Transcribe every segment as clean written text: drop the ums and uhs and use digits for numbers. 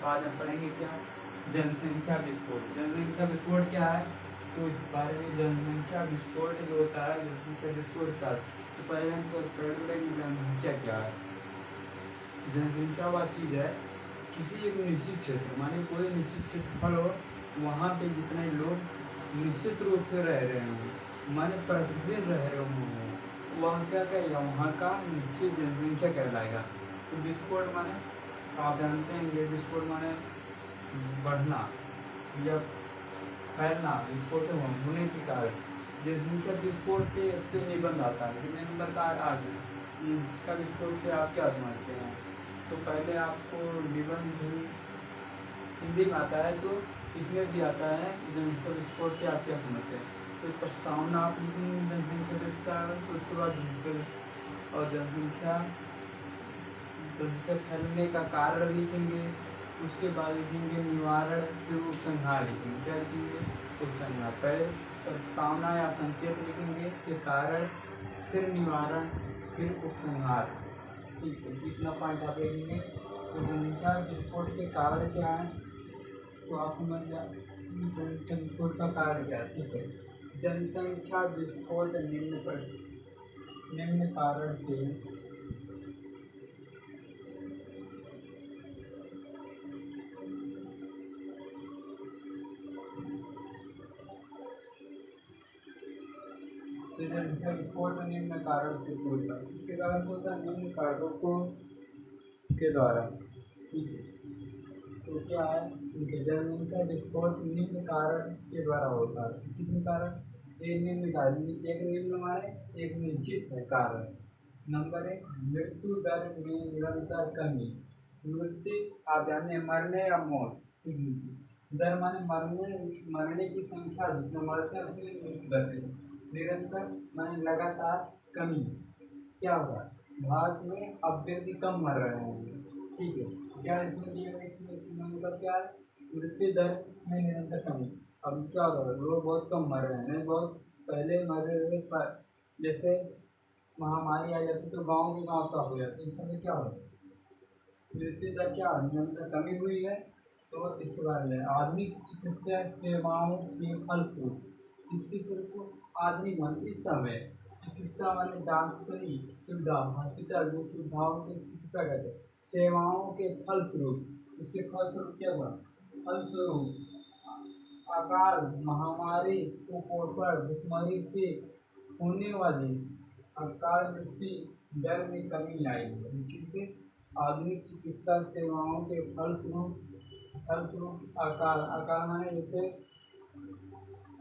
आज हम पढ़ेंगे क्या, जनसंख्या विस्फोट। जनसंख्या विस्फोट क्या है, तो इस बारे में जनसंख्या विस्फोट जो होता है, जनसंख्या विस्फोट का तो पहले हम जनसंख्या क्या है। जनसंख्या वह चीज़ है, किसी एक निश्चित क्षेत्र, माने कोई निश्चित क्षेत्रफल हो, वहाँ पे जितने लोग निश्चित रूप से रह रहे हों, माने प्रतिदिन रह रहे हों, वह क्या कहेगा, वहाँ का निश्चित जनसंख्या कहलाएगा। तो विस्फोट माने आप जानते हैं, ये विस्फोट माने बढ़ना या फैलना, विस्फोट होने के कारण। जनसंख्या विस्फोट के इससे निबंध आता है, कितने नंबर का आज इसका विस्फोट से आप क्या समझते हैं। तो पहले आपको निबंध हिंदी में आता है, तो इसमें भी आता है जनसंख्या विस्फोट से आप क्या समझते हैं। तो प्रस्तावना आप लिखेंगे जनसंख्या विस्तार, तो उसके बाद और जनसंख्या फैलने का कारण लिखेंगे, उसके बाद लिखेंगे निवारण, फिर उपसंहार लिखेंगे। क्या लिखेंगे, उपसंहार। पहले प्रस्तावना या संकेत लिखेंगे, फिर कारण, फिर निवारण, फिर उपसंहार। ठीक है, कितना पॉइंट आप लिखेंगे। तो जनसंख्या विस्फोट के कारण क्या है, तो आप समझ जाए जनसंख्या विस्फोट का कारण क्या है। ठीक है, जनसंख्या विस्फोट निम्न कारण से जनसंख्या विस्फोट निम्न कारण से होता है। इसके कारण होता है निम्न कारकों के द्वारा। ठीक है, तो क्या है, ठीक है, जनसंख्या विस्फोट निम्न कारण के द्वारा होता है। कितने कारण, एक निम्न कारण, एक निम्न माने एक निश्चित है कारण। नंबर एक, मृत्यु दर में निरंतर कमी। मृत्यु आप जानते हैं, मरने या मौत। दर माने मरने की संख्या, जितना मरते हैं उतनी मृत्यु दर। निरंतर माने लगातार कमी। क्या होगा, भारत में अब व्यक्ति कम मर रहे हैं। ठीक है, क्या इसमें दिया गया, मतलब क्या है, मृत्यु दर में निरंतर कमी। अब क्या हो रहा है, लोग बहुत कम मर रहे हैं, नहीं बहुत पहले मर रहे थे। जैसे महामारी आ जाती तो गाँव के गाँव साफ हो जाते, इस समय क्या हो रहा है, मृत्यु दर क्या निरंतर कमी हुई है। तो इसके बारे में आधुनिक चिकित्सा सेवाओं के फलस्वरूप, इसके तरफ आधुनिक इस समय चिकित्सा वाले डॉक्टरी सुविधा, हॉस्पिटल जो सुविधाओं के चिकित्सा कहते हैं, सेवाओं के फलस्वरूप, इसके फलस्वरूप क्या हुआ, फलस्वरूप अकाल महामारी, कुपोषण, भुखमरी से होने वाली अकाल मृत्यु दर में कमी आई है। किससे, आधुनिक चिकित्सा सेवाओं के फलस्वरूप अकाल माने जैसे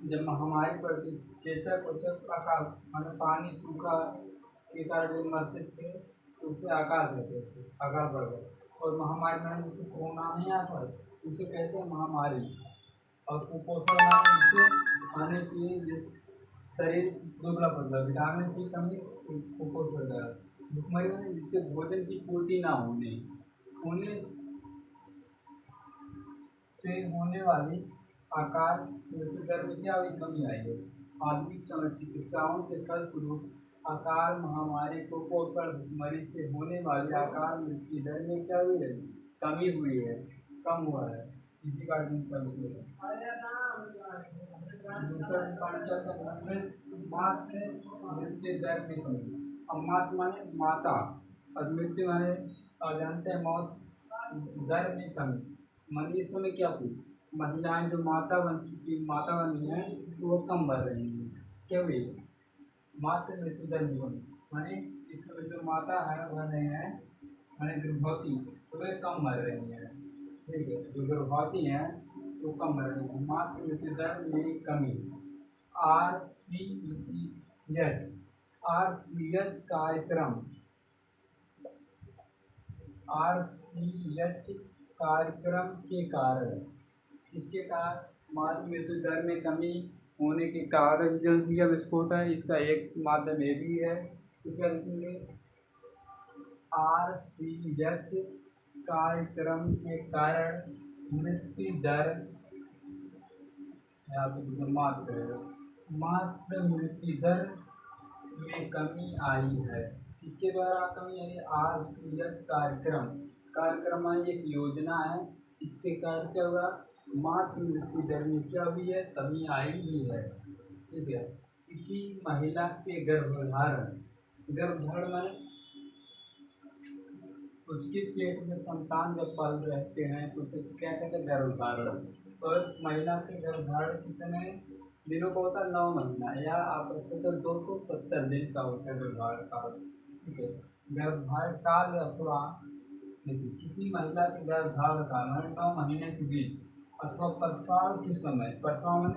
जब महामारी पड़ती, चेचक उचक अकाल माने पानी सूखा के कारण जब मरते थे तो उसे अकाल कहते थे, अकाल पड़ गया। और महामारी माने जैसे कोरोना नहीं आता उसे कहते हैं महामारी। और कुपोषण माने जिससे खाने पीने शरीर दुबला पतला, विटामिन की कमी, कुपोषण हो गया। भुखमरी माने जिससे भोजन की पूर्ति ना होने से होने वाली आकार मृत्यु दर में क्या हुई, कमी आई है। आधुनिक समय चिकित्साओं के फलस्वरूप आकार महामारी, कुपोषण, भुखमरी से होने वाली आकार मृत्यु दर में क्या हुई है, कमी हुई है, कम हुआ है। इसी का दूसरा मृत्यु दर में कमी। अब मात माने माता और मृत्यु माने जानते हैं मौत, दर में कमी। मान इस समय क्या थी, महिलाएं जो माता बनी है तो वो कम बढ़ रही हैं। क्या हुई, मातृ मृत्यु दर में कमी, माने इस समय जो माता है वह नहीं है, माने गर्भवती, तो वे कम मर रही हैं। ठीक है, जो गर्भवती हैं तो कम मर रही हैं। मातृ मृत्यु दर में कमी। RCH कार्यक्रम के कारण, इसके कारण मातृ मृत्यु दर में कमी होने के कारण जनसंख्या विस्फोट है। इसका एक माध्यम ये भी है, तो क्या लिखेंगे, RCH कार्यक्रम के कारण मृत्यु दर मातृ मृत्यु दर में कमी आई है। इसके द्वारा कमी आई, RCH कार्यक्रम, कार्यक्रम एक योजना है इसके कारण क्या होगा, मातृ मृत्यु दर में क्या भी है, कमी आई भी है। ठीक है, किसी महिला के गर्भधारण माने उसके पेट में संतान जब पल रहते हैं तो उसे क्या कहते हैं, गर्भधारण। और इस महिला के गर्भधारण कितने दिनों का होता है, 9 महीना, या आप रखते तो 270 दिन का होता है गर्भधारण काल। ठीक है, गर्भधारण काल अथवा देखिए किसी महिला के गर्भधारण काल में 9 महीने के बीच अथवा प्रसव के समय, प्रसव में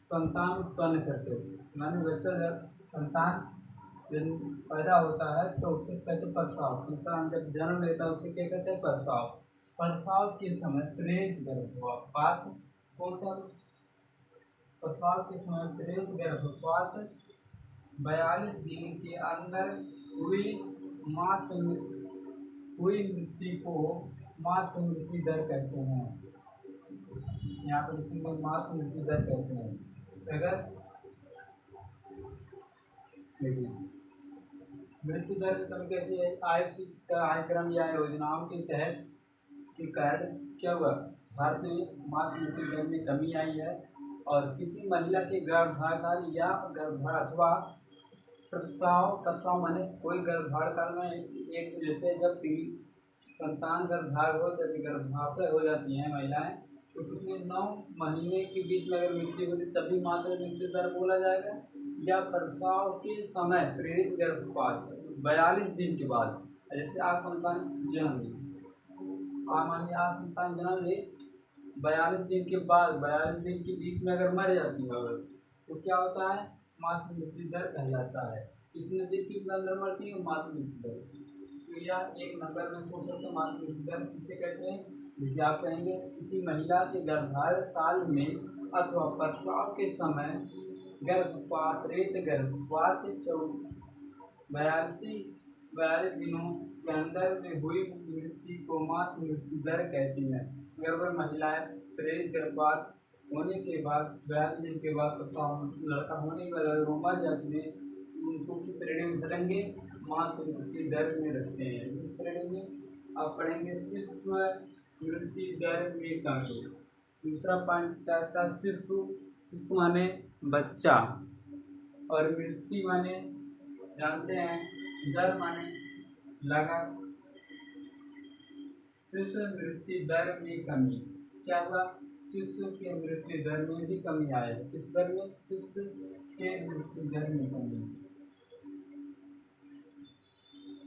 संतान उत्पन्न करते हो, माने बच्चा जब संतान जब पैदा होता है तो उसे कहते प्रसव, संतान जब जन्म लेता है उसे क्या कहते हैं, प्रसव। प्रसव के समय प्रेत गर्भपात, कौन सा, प्रसव के समय प्रेत गर्भपात 42 दिन के अंदर हुई मृत्यु को मातृ मृत्यु दर कहते हैं। यहाँ पर लिखेंगे मातृ मृत्यु दर कहते हैं। अगर देखिए मृत्यु दर की कमी कैसी है, कार्यक्रम या योजनाओं के तहत के कारण क्या हुआ, भारत में मातृ मृत्यु दर में कमी आई है। और किसी महिला के गर्भधारण काल या गर्भधारण अथवा प्रसव माने कोई गर्भधारण काल में एक जैसे जब संतान गर्भधारण हो जाती, गर्भाशय हो जाती है महिलाएं, तो कितने 9 महीने के बीच में अगर मृत्यु होती तभी मातृ मृत्यु दर बोला जाएगा। या प्रसव के समय प्रेरित गर्भपात 42 दिन के बाद, जैसे आप संतान जन्म ली, मान लीजिए आप संतान जन्म ली 42 दिन के बाद, 42 दिन के बीच में अगर मर जाती है अगर, तो क्या होता है, मातृ मृत्यु दर कहलाता है। किसने दिन की अंदर मरती है, मातृ मृत्यु दर। तो यह एक नंबर में पूछ सकते मातृ मृत्यु दर किसे कहते हैं, जैसे आप कहेंगे किसी महिला के गर्भधारण काल में अथवा प्रसव के समय गर्भपात 42 दिनों के अंदर में हुई मृत्यु को मातृ मृत्यु दर कहती है। गर्भवती महिलाएं प्रेरित गर्भपात होने के बाद 42 दिन के बाद प्रसव लड़का होने के बाद मर जाती है, उनको किस श्रेणी में धरेंगे, मातृ मृत्यु दर में रखते हैं। इस श्रेणी में आप पढ़ेंगे शिशु मृत्यु दर में कमी। दूसरा पॉइंट क्या था, शिशु माने बच्चा, और मृत्यु माने जानते हैं, दर माने लगा, शिशु मृत्यु दर में कमी। क्या हुआ, शिशु के मृत्यु दर में भी कमी आई है। किस दर में, शिशु के मृत्यु दर में कमी।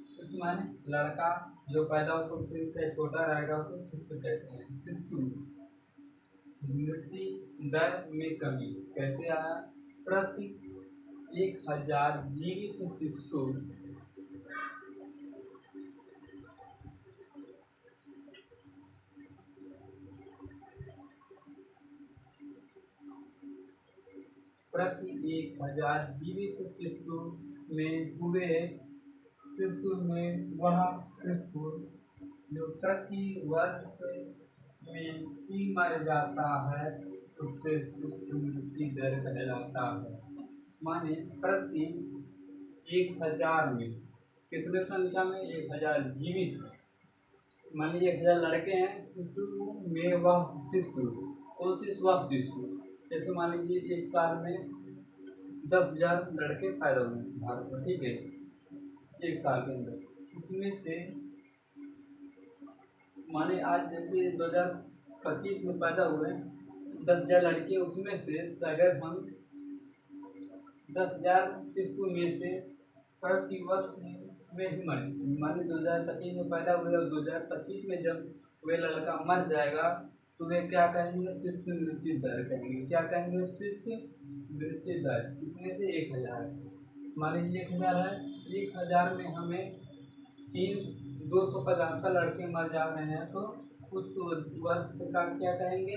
शिशु माने लड़का जो पैदा होता है उससे छोटा रहेगा उसे शिशु कहते हैं। शिशु मृत्यु दर में कमी कैसे आया, प्रति 1000 जीवित शिशु प्रति 1000 जीवित शिशु में हुए शिशु में वह शिशु जो प्रति वर्ष में ही मर जाता है उससे शिशु मृत्यु दर कहलाता है। माने प्रति 1000 में कितने संख्या में, 1000 जीवित, मान लीजिए 1000 लड़के हैं, शिशु में वह शिशु, कौन शिशु, वह शिशु। जैसे मान लीजिए एक साल में 10,000 लड़के पैदा हुए भारत में, ठीक है, एक साल के अंदर, उसमें से माने आज जैसे 2025 में पैदा हुए 10,000 लड़के, उसमें से अगर हम 10,000 शिशु में से प्रति वर्ष में ही मरे, माने 2025 में पैदा हुए और 2025 में जब वे लड़का मर जाएगा तो वे क्या कहेंगे, शिशु मृत्यु दर कहेंगे। क्या कहेंगे, शिशु मृत्यु दर। कितने से, 1000। मान लीजिए 1000 है, 1000 में हमें 275 लड़के मर जा रहे हैं तो उस वर्ष का क्या कहेंगे,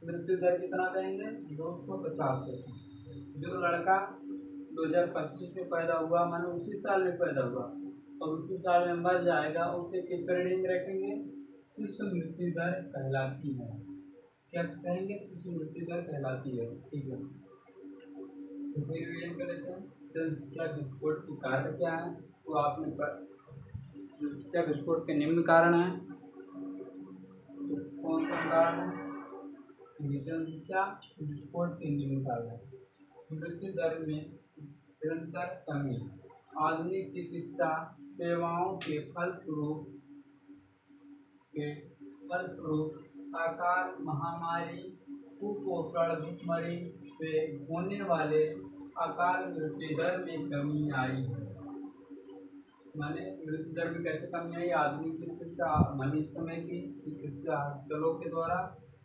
मृत्यु दर कितना कहेंगे, 250। जो लड़का 2025 में पैदा हुआ, माने उसी साल में पैदा हुआ और उसी साल में मर जाएगा, उसे किस श्रेणी में रखेंगे, शिशु मृत्यु दर कहलाती है। क्या कहेंगे, शिशु मृत्यु दर कहलाती है। ठीक है, तो फिर रिवीजन कर लेते हैं। क्या विस्फोट के कारण क्या है, तो आपने क्या विस्फोट के निम्न कारण है, तो प्रकार है जनसंख्या विस्फोट से निकाला है। मृत्यु दर में निरंतर कमी। आधुनिक चिकित्सा सेवाओं के फलस्वरूप आकार महामारी कुपोषण भुखमरी से होने वाले अकाल मृत्यु दर में कमी आई है। माने मृत्यु दर में कैसे कमी आई? आधुनिक चिकित्सा माने इस समय की चिकित्सा दलों के द्वारा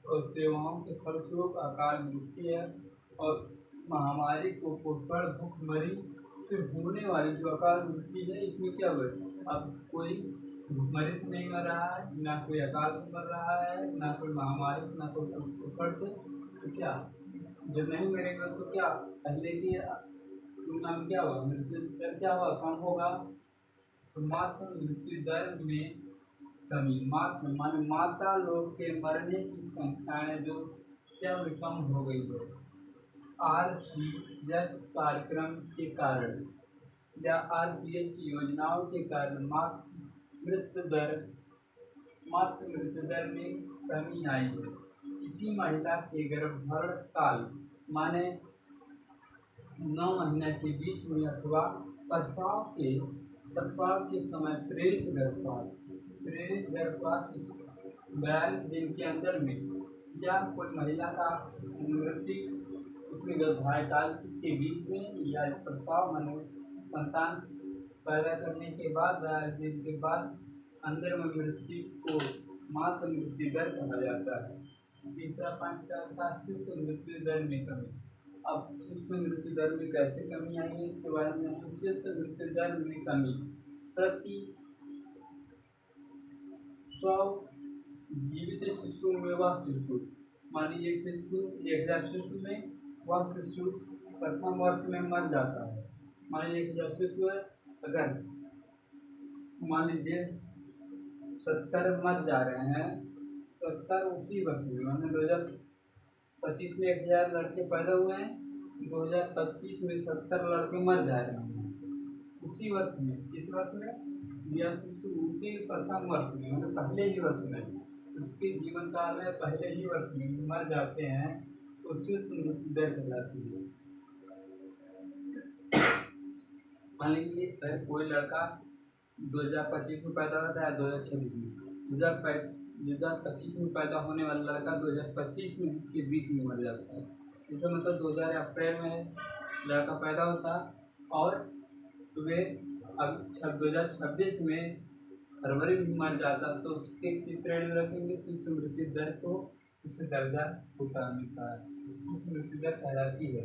और सेवाओं के फलस्वरूप अकाल मृत्यु है और महामारी कुपोषण भुखमरी से होने वाली जो अकाल मृत्यु है इसमें क्या हुआ? अब कोई भुखमरी से नहीं मर रहा है, ना कोई अकाल से मर रहा है, ना कोई महामारी, ना कोई कुपोषण से। तो क्या जब नहीं मरेगा तो क्या पहले की तुलना में क्या हुआ? मृत्यु दर क्या हुआ? कम होगा। तो मात्र मृत्यु दर में कमी, मात्र माने माता लोग के मरने की संख्याएं जो क्या हुई? कम हो गई है। RCH कार्यक्रम के कारण या RCH योजनाओं के कारण मात्र मृत्यु दर में कमी आई है। किसी महिला के गर्भधारण काल माने 9 महीने के बीच में अथवा प्रसव के समय प्रेरित गर्भपात 42 दिन के अंदर में या कोई महिला का मृत्यु उसमें गर्भधारण काल के बीच में या प्रसव माने संतान पैदा करने के बाद 42 दिन के बाद अंदर में मृत्यु को मात्र मृत्यु दर कहा जाता है। तीसरा पॉइंट क्या था? शिशु मृत्यु दर में कमी। अब शिशु मृत्यु दर में कैसे कमी आई है इसके बारे में। शिशु मृत्यु दर में कमी प्रति 100 जीवित शिशु में वह शिशु मानिए 1000 शिशु में वह शिशु प्रथम वर्ष में मर जाता है। मानिए 1000 शिशु है, अगर मान लीजिए 70 मर जा रहे हैं, 70 उसी वर्ष में माने 2025 में 1000 लड़के पैदा हुए हैं, 2025 में 70 लड़के मर जा रहे हैं उसी वर्ष में। किस वर्ष में? यह शिशु उसी प्रथम वर्ष में मतलब पहले ही वर्ष में, उसके जीवन काल में पहले ही वर्ष में मर जाते हैं तो शिशु मृत्यु दर कहलाती है। मान लीजिए अगर कोई लड़का 2025 में पैदा होता है 2026 में, 2025 में पैदा होने वाला लड़का 2025 में के बीच में मर जाता है। इसका मतलब 2000 अप्रैल में लड़का पैदा होता और वे अब 2026 में फरवरी में मर जाता तो उसके किस श्रेणी रखेंगे? शिशु मृत्यु दर को उससे दर्जा होता मिलता है, शिशु मृत्यु दर कहलाती है।